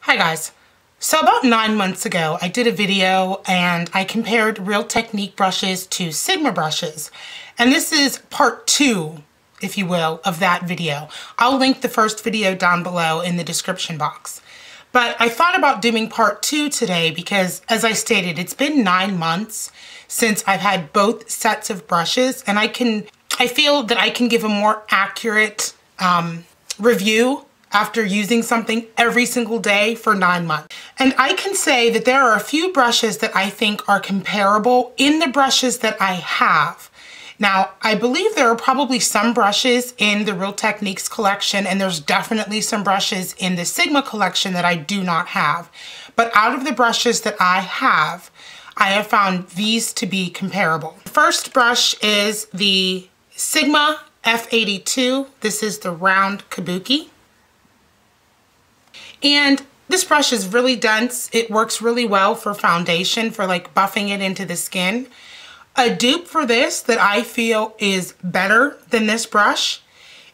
Hi guys. So about 9 months ago, I did a video and I compared Real Technique brushes to Sigma brushes. And this is part 2, if you will, of that video. I'll link the first video down below in the description box. But I thought about doing part 2 today because, as I stated, it's been 9 months since I've had both sets of brushes, and I feel that I can give a more accurate review after using something every single day for 9 months. And I can say that there are a few brushes that I think are comparable in the brushes that I have. Now, I believe there are probably some brushes in the Real Techniques collection, and there's definitely some brushes in the Sigma collection that I do not have. But out of the brushes that I have found these to be comparable. The first brush is the Sigma F82. This is the round kabuki. And this brush is really dense. It works really well for foundation, for like buffing it into the skin. A dupe for this that I feel is better than this brush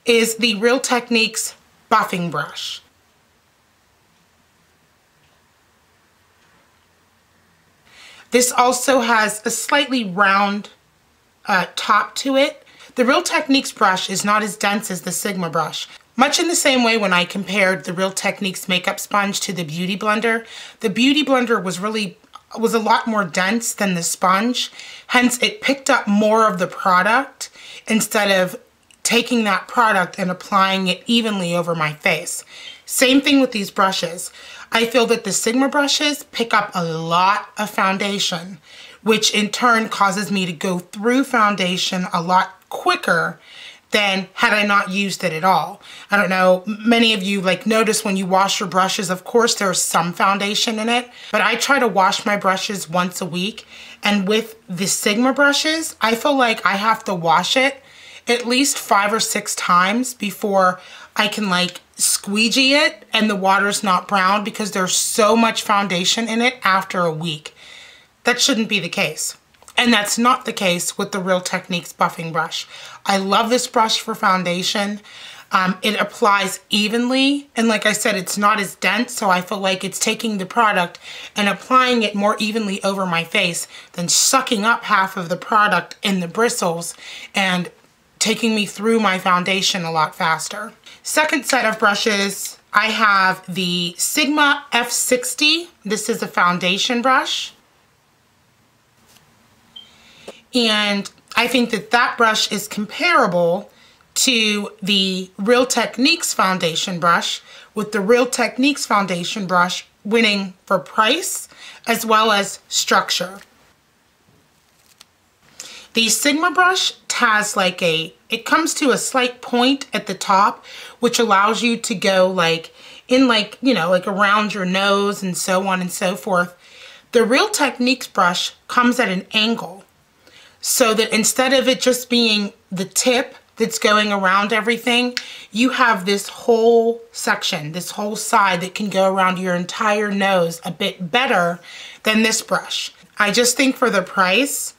is the Real Techniques buffing brush. This also has a slightly round top to it. The Real Techniques brush is not as dense as the Sigma brush. Much in the same way when I compared the Real Techniques makeup sponge to the Beauty Blender, the Beauty Blender was a lot more dense than the sponge. Hence, it picked up more of the product instead of taking that product and applying it evenly over my face. Same thing with these brushes. I feel that the Sigma brushes pick up a lot of foundation, which in turn causes me to go through foundation a lot quicker than had I not used it at all. I don't know, many of you notice when you wash your brushes, of course there's some foundation in it, but I try to wash my brushes once a week. And with the Sigma brushes, I feel like I have to wash it at least 5 or 6 times before I can squeegee it and the water's not brown, because there's so much foundation in it after a week. That shouldn't be the case. And that's not the case with the Real Techniques buffing brush. I love this brush for foundation. It applies evenly, and like I said, it's not as dense, so I feel like it's taking the product and applying it more evenly over my face than sucking up half of the product in the bristles and taking me through my foundation a lot faster. Second set of brushes, I have the Sigma F60. This is a foundation brush. And I think that that brush is comparable to the Real Techniques foundation brush, with the Real Techniques foundation brush winning for price as well as structure. The Sigma brush has it comes to a slight point at the top, which allows you to go around your nose and so on and so forth. The Real Techniques brush comes at an angle, so that instead of it just being the tip that's going around everything, you have this whole section, this whole side that can go around your entire nose a bit better than this brush. I just think for the price,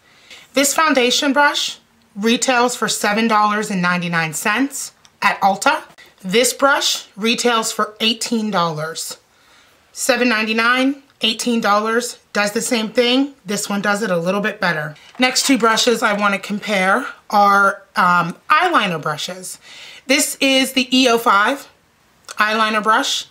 this foundation brush retails for $7.99 at Ulta. This brush retails for $18. $7.99. $18 does the same thing. This one does it a little bit better. Next two brushes I want to compare are eyeliner brushes. This is the E05 eyeliner brush.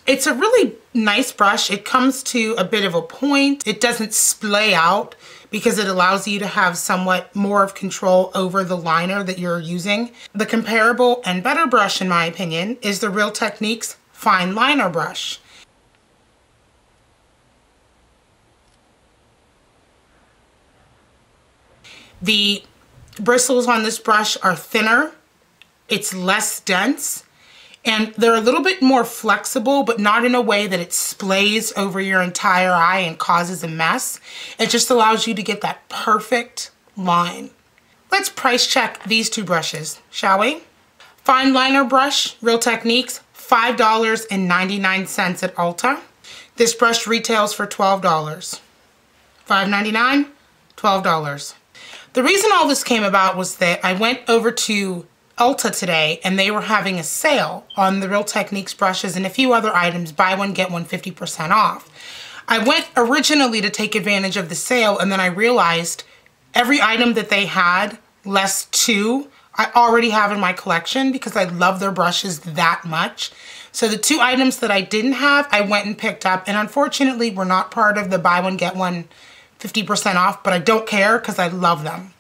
It's a really nice brush. It comes to a bit of a point. It doesn't splay out because it allows you to have somewhat more of control over the liner that you're using. The comparable and better brush, in my opinion, is the Real Techniques fine liner brush. The bristles on this brush are thinner. It's less dense. And they're a little bit more flexible, but not in a way that it splays over your entire eye and causes a mess. It just allows you to get that perfect line. Let's price check these two brushes, shall we? Fine liner brush, Real Techniques, $5.99 at Ulta. This brush retails for $12. $5.99, $12. The reason all this came about was that I went over to Ulta today, and they were having a sale on the Real Techniques brushes and a few other items, buy one, get one 50% off. I went originally to take advantage of the sale, and then I realized every item that they had, less two, I already have in my collection because I love their brushes that much. So the two items that I didn't have, I went and picked up, and unfortunately were not part of the buy one, get one 50% off, but I don't care because I love them.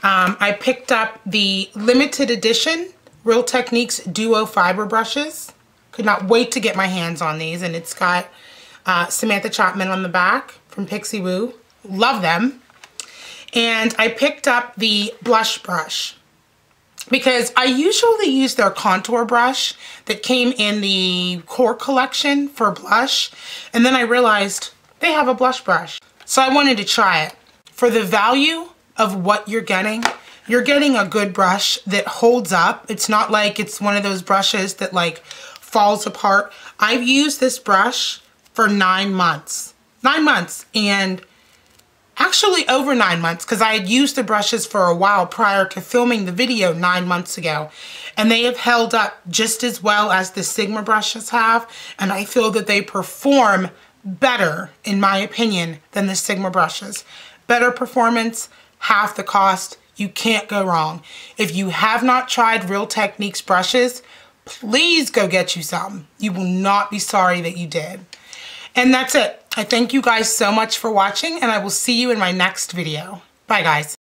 I picked up the limited edition Real Techniques Duo Fiber brushes. Could not wait to get my hands on these, and it's got Samantha Chapman on the back from Pixie Woo. Love them. And I picked up the blush brush because I usually use their contour brush that came in the core collection for blush, and then I realized they have a blush brush. So I wanted to try it. For the value of what you're getting a good brush that holds up. It's not like it's one of those brushes that like falls apart. I've used this brush for 9 months. 9 months, and actually over 9 months, because I had used the brushes for a while prior to filming the video 9 months ago, and they have held up just as well as the Sigma brushes have, and I feel that they perform better, in my opinion, than the Sigma brushes. Better performance, half the cost. You can't go wrong. If you have not tried Real Techniques brushes, please go get you some. You will not be sorry that you did. And that's it. I thank you guys so much for watching, and I will see you in my next video. Bye, guys.